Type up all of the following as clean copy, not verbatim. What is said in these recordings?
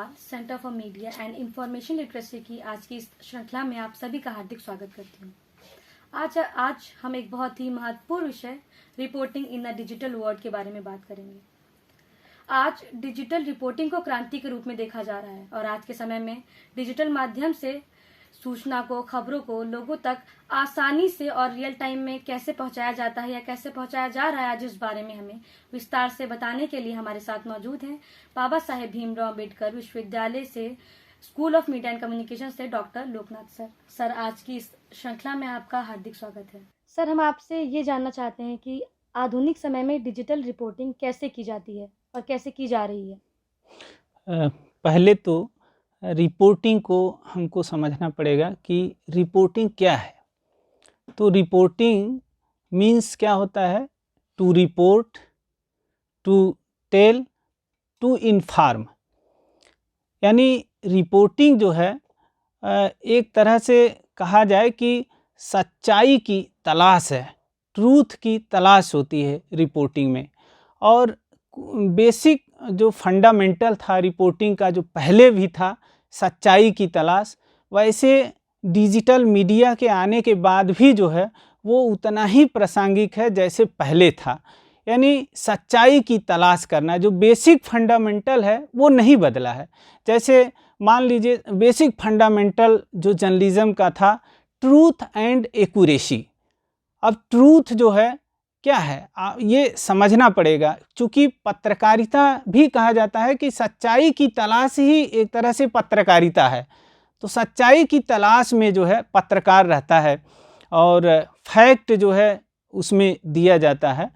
नमस्कार। Centre for media and information literacy की आज की इस श्रृंखला में आप सभी का हार्दिक स्वागत करती हूँ। आज हम एक बहुत ही महत्वपूर्ण विषय reporting in the digital world के बारे में बात करेंगे। आज डिजिटल रिपोर्टिंग को क्रांति के रूप में देखा जा रहा है और आज के समय में डिजिटल माध्यम से सूचना को, खबरों को लोगों तक आसानी से और रियल टाइम में कैसे पहुंचाया जाता है या कैसे पहुंचाया जा रहा है, आज इस बारे में हमें विस्तार से बताने के लिए हमारे साथ मौजूद हैं बाबा साहेब भीमराव अम्बेडकर विश्वविद्यालय से school of media and communication से डॉक्टर लोकनाथ सर। सर, आज की इस श्रृंखला में आपका हार्दिक स्वागत है। सर, हम आपसे ये जानना चाहते हैं कि आधुनिक समय में डिजिटल रिपोर्टिंग कैसे की जाती है और कैसे की जा रही है। पहले तो रिपोर्टिंग को हमको समझना पड़ेगा कि रिपोर्टिंग क्या है। तो रिपोर्टिंग मीन्स क्या होता है? To report, to tell, to inform. यानी रिपोर्टिंग जो है एक तरह से कहा जाए कि सच्चाई की तलाश है, ट्रूथ की तलाश होती है रिपोर्टिंग में। और बेसिक जो फंडामेंटल था रिपोर्टिंग का, जो पहले भी था सच्चाई की तलाश, वैसे डिजिटल मीडिया के आने के बाद भी जो है वो उतना ही प्रासंगिक है जैसे पहले था। यानी सच्चाई की तलाश करना, जो बेसिक फंडामेंटल है वो नहीं बदला है। जैसे मान लीजिए बेसिक फंडामेंटल जो जर्नलिज्म का था, ट्रूथ एंड एक्यूरेसी। अब ट्रूथ जो है क्या है ये समझना पड़ेगा, क्योंकि पत्रकारिता भी कहा जाता है कि सच्चाई की तलाश ही एक तरह से पत्रकारिता है। तो सच्चाई की तलाश में जो है पत्रकार रहता है और फैक्ट जो है उसमें दिया जाता है।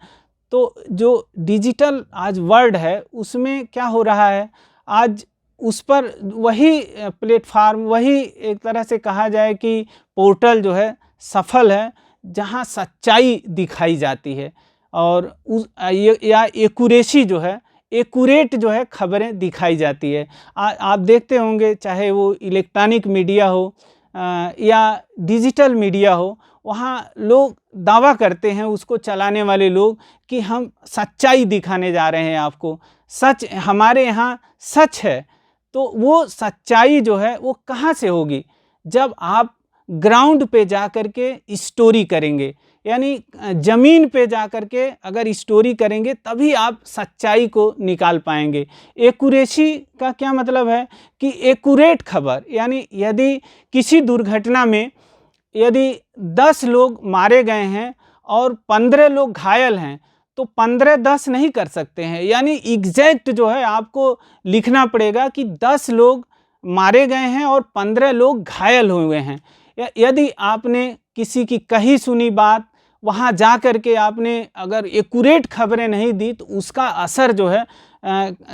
तो जो डिजिटल आज वर्ल्ड है उसमें क्या हो रहा है, आज उस पर वही प्लेटफार्म, वही एक तरह से कहा जाए कि पोर्टल जो है सफल है जहां सच्चाई दिखाई जाती है और या एक्यूरेसी जो है, एक्यूरेट जो है खबरें दिखाई जाती है। आप देखते होंगे चाहे वो इलेक्ट्रॉनिक मीडिया हो या डिजिटल मीडिया हो, वहाँ लोग दावा करते हैं, उसको चलाने वाले लोग, कि हम सच्चाई दिखाने जा रहे हैं आपको, सच हमारे यहाँ सच है। तो वो सच्चाई जो है वो कहाँ से होगी? जब आप ग्राउंड पे जा कर के स्टोरी करेंगे, यानी ज़मीन पे जा कर के अगर स्टोरी करेंगे तभी आप सच्चाई को निकाल पाएंगे। एक्यूरेसी का क्या मतलब है कि एक्यूरेट खबर, यानी यदि किसी दुर्घटना में यदि 10 लोग मारे गए हैं और 15 लोग घायल हैं, तो 15-10 नहीं कर सकते हैं। यानी एग्जैक्ट जो है आपको लिखना पड़ेगा कि 10 लोग मारे गए हैं और 15 लोग घायल हुए हैं। यदि आपने किसी की कही सुनी बात वहाँ जा कर के आपने अगर एक्यूरेट खबरें नहीं दी, तो उसका असर जो है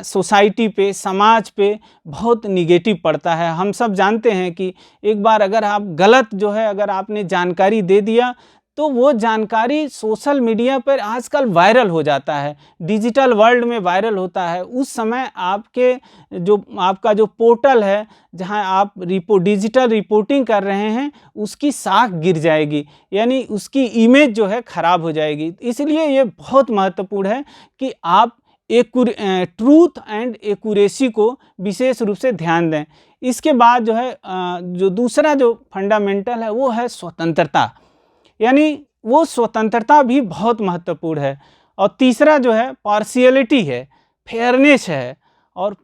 सोसाइटी पे, समाज पे बहुत निगेटिव पड़ता है। हम सब जानते हैं कि एक बार अगर आप गलत जो है अगर आपने जानकारी दे दिया, तो वो जानकारी सोशल मीडिया पर आजकल वायरल हो जाता है, डिजिटल वर्ल्ड में वायरल होता है। उस समय आपका जो पोर्टल है जहां आप डिजिटल रिपोर्टिंग कर रहे हैं, उसकी साख गिर जाएगी, यानी उसकी इमेज जो है खराब हो जाएगी। इसलिए ये बहुत महत्वपूर्ण है कि आप ट्रूथ एंड एक्यूरेसी को विशेष रूप से ध्यान दें। इसके बाद जो है जो दूसरा जो फंडामेंटल है वो है स्वतंत्रता, यानी वो स्वतंत्रता भी बहुत महत्वपूर्ण है। और तीसरा जो है पार्शियलिटी है, फेयरनेस है। और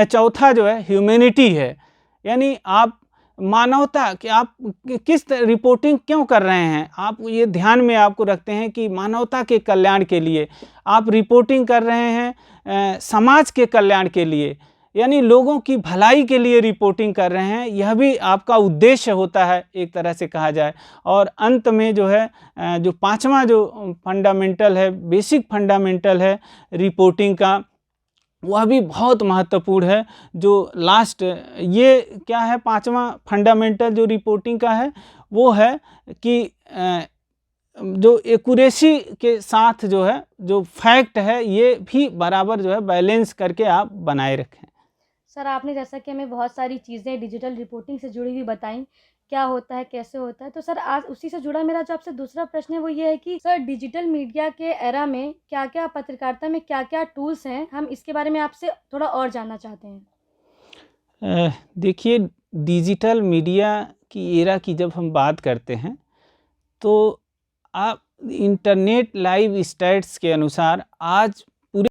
चौथा जो है ह्यूमैनिटी है, यानी आप मानवता, कि आप किस रिपोर्टिंग क्यों कर रहे हैं, आप ये ध्यान में आपको रखते हैं कि मानवता के कल्याण के लिए आप रिपोर्टिंग कर रहे हैं, समाज के कल्याण के लिए, यानी लोगों की भलाई के लिए रिपोर्टिंग कर रहे हैं। यह भी आपका उद्देश्य होता है एक तरह से कहा जाए। और अंत में जो है जो पांचवा जो फंडामेंटल है, बेसिक फंडामेंटल है रिपोर्टिंग का, वह भी बहुत महत्वपूर्ण है। जो लास्ट ये क्या है, पांचवा फंडामेंटल जो रिपोर्टिंग का है वो है कि जो एक्यूरेसी के साथ जो है जो फैक्ट है ये भी बराबर जो है बैलेंस करके आप बनाए रखें। सर, आपने जैसा कि हमें बहुत सारी चीज़ें डिजिटल रिपोर्टिंग से जुड़ी हुई बताई, क्या होता है, कैसे होता है, तो सर आज उसी से जुड़ा मेरा जो आपसे दूसरा प्रश्न है वो ये है कि सर डिजिटल मीडिया के एरा में क्या क्या, पत्रकारिता में क्या क्या टूल्स हैं, हम इसके बारे में आपसे थोड़ा और जानना चाहते हैं। देखिए, डिजिटल मीडिया की एरा की जब हम बात करते हैं तो आप इंटरनेट लाइव स्टैट्स के अनुसार आज